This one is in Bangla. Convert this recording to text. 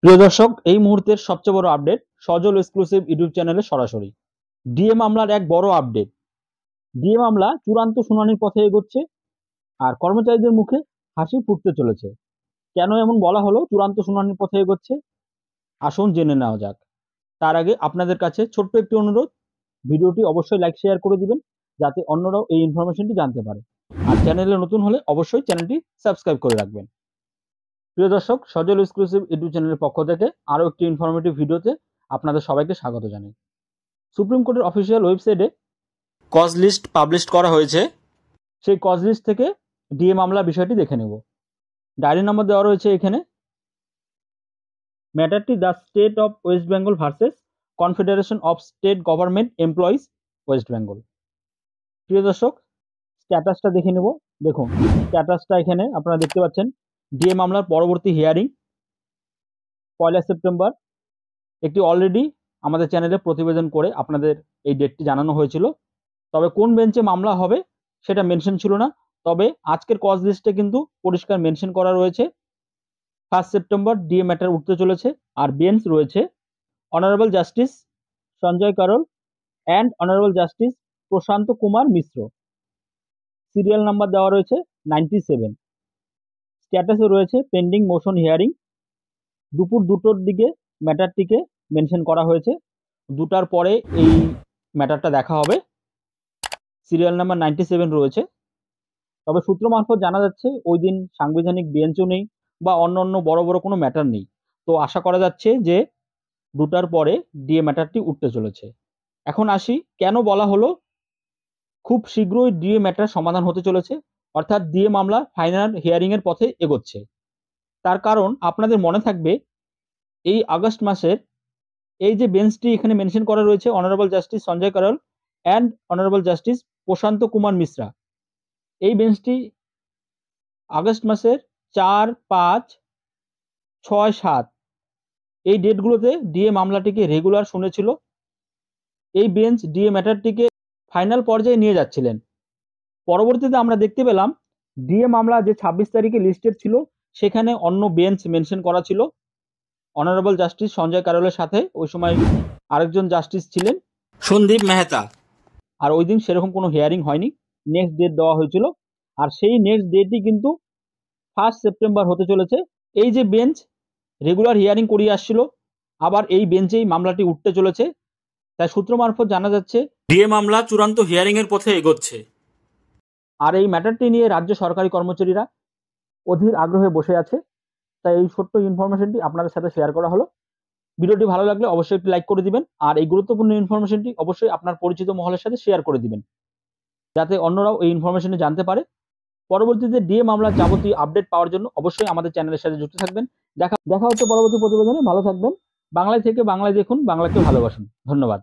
প্রিয় দর্শক, এই মুহূর্তের সবচেয়ে বড় আপডেট সজল এক্সক্লুসিভ ইউটিউব চ্যানেলে সরাসরি ডিএ মামলার এক বড় আপডেট। ডিএ মামলা চূড়ান্ত শুনানির পথে এগোচ্ছে আর কর্মচারীদের মুখে হাসি ফুটতে চলেছে। কেন এমন বলা হলো চূড়ান্ত শুনানির পথে এগোচ্ছে? আসুন জেনে নেওয়া যাক। তার আগে আপনাদের কাছে ছোট্ট একটি অনুরোধ, ভিডিওটি অবশ্যই লাইক শেয়ার করে দিবেন যাতে অন্যরাও এই ইনফরমেশনটি জানতে পারে। আর চ্যানেলে নতুন হলে অবশ্যই চ্যানেলটি সাবস্ক্রাইব করে রাখবেন। প্রিয় দর্শক, সজল এক্সক্লুসিভ ইউটিউব চ্যানেলের পক্ষ থেকে আরও একটি ইনফরমেটিভ ভিডিওতে আপনাদের সবাইকে স্বাগত জানাই। সুপ্রিম কোর্টের অফিসিয়াল ওয়েবসাইটে কজ লিস্ট পাবলিশ করা হয়েছে। সেই কজ লিস্ট থেকে ডিএ মামলা বিষয়টি দেখে নেব। ডায়েরি নাম্বার দেওয়া রয়েছে এখানে। ম্যাটারটি the state of West Bengal versus confederation of state government employees West Bengal. প্রিয় দর্শক, স্ট্যাটাসটা দেখে নেব। দেখুন, স্ট্যাটাসটা এখানে আপনারা দেখতে পাচ্ছেন। ডিএ মামলার পরবর্তী হিয়ারিং 1 সেপ্টেম্বর। একটি অলরেডি আমাদের চ্যানেলে প্রতিবেদন করে আপনাদের এই ডেটটি জানানো হয়েছিল, তবে কোন বেঞ্চে মামলা হবে সেটা মেনশন ছিল না। তবে আজকের কজ লিস্টে কিন্তু পরিষ্কার মেনশন করা রয়েছে 1 সেপ্টেম্বর ডিএ ম্যাটার উঠতে চলেছে। আর বেঞ্চ রয়েছে honourable justice Sanjay Karol and honourable justice Prashant Kumar Mishra. Serial number দেওয়া রয়েছে 97। স্ট্যাটাসে রয়েছে পেন্ডিং মোশন হিয়ারিং। দুপুর 2টোর দিকে ম্যাটারটিকে মেনশন করা হয়েছে। 2টার পরে এই ম্যাটারটা দেখা হবে। সিরিয়াল নাম্বার 97 রয়েছে। তবে সূত্র মারফত জানা যাচ্ছে ওই দিন সাংবিধানিক বেঞ্চও নেই বা অন্য বড় বড় কোনো ম্যাটার নেই। তো আশা করা যাচ্ছে যে 2টার পরে ডিএ ম্যাটারটি উঠতে চলেছে। এখন আসি, কেন বলা হলো খুব শীঘ্রই ডিএ ম্যাটার সমাধান হতে চলেছে, অর্থাৎ ডিএ মামলা ফাইনাল হিয়ারিং এর পথে এগোচ্ছে। তার কারণ আপনাদের মনে থাকবে, এই আগস্ট মাসের এই যে বেঞ্চটি এখানে মেনশন করা রয়েছে honourable justice Sanjay Karol and honourable justice Prashant Kumar Mishra, এই বেঞ্চটি আগস্ট মাসের 4, 5, 6, 7 এই ডেটগুলোতে ডিএ মামলাটিকে রেগুলার শুনেছিল। এই বেঞ্চ ডিএ ম্যাটারটিকে ফাইনাল পর্যায়ে নিয়ে যাচ্ছিলেন। পরবর্তীতে আমরা দেখতে পেলাম ডিএ মামলা যে 26 তারিখে লিস্টেড ছিল সেখানে অন্য বেঞ্চ মেনশন করা ছিল। অনারেবল জাস্টিস সঞ্জয় কারোলের সাথে ওই সময় আরেকজন জাস্টিস ছিলেন সন্দীপ মেহতা। আর ওই দিন সেরকম কোনো হিয়ারিং হয়নি, নেক্সট ডেট দেওয়া হয়েছিল। আর সেই নেক্সট ডেটই কিন্তু 1 সেপ্টেম্বর হতে চলেছে। এই যে বেঞ্চ রেগুলার হিয়ারিং করিয়ে আসছিল, আবার এই বেঞ্চেই মামলাটি উঠতে চলেছে। তাই সূত্র মারফত জানা যাচ্ছে ডিএ মামলা চূড়ান্ত হিয়ারিং এর পথে এগোচ্ছে। আর এই ম্যাটারটি নিয়ে রাজ্য সরকারি কর্মচারীরা অধীর আগ্রহে বসে আছে। তাই এই ছোট্ট ইনফরমেশনটি আপনাদের সাথে শেয়ার করা হলো। ভিডিওটি ভালো লাগলে অবশ্যই একটি লাইক করে দিবেন আর এই গুরুত্বপূর্ণ ইনফরমেশনটি অবশ্যই আপনার পরিচিত মহলের সাথে শেয়ার করে দিবেন যাতে অন্যরাও এই ইনফরমেশনটি জানতে পারে। পরবর্তীতে ডিএ মামলার যাবতীয় আপডেট পাওয়ার জন্য অবশ্যই আমাদের চ্যানেলের সাথে যুক্ত থাকবেন। দেখা হচ্ছে পরবর্তী প্রতিবেদনে। ভালো থাকবেন। বাংলায় থেকে বাংলায় দেখুন, বাংলাকে ভালোবাসুন। ধন্যবাদ।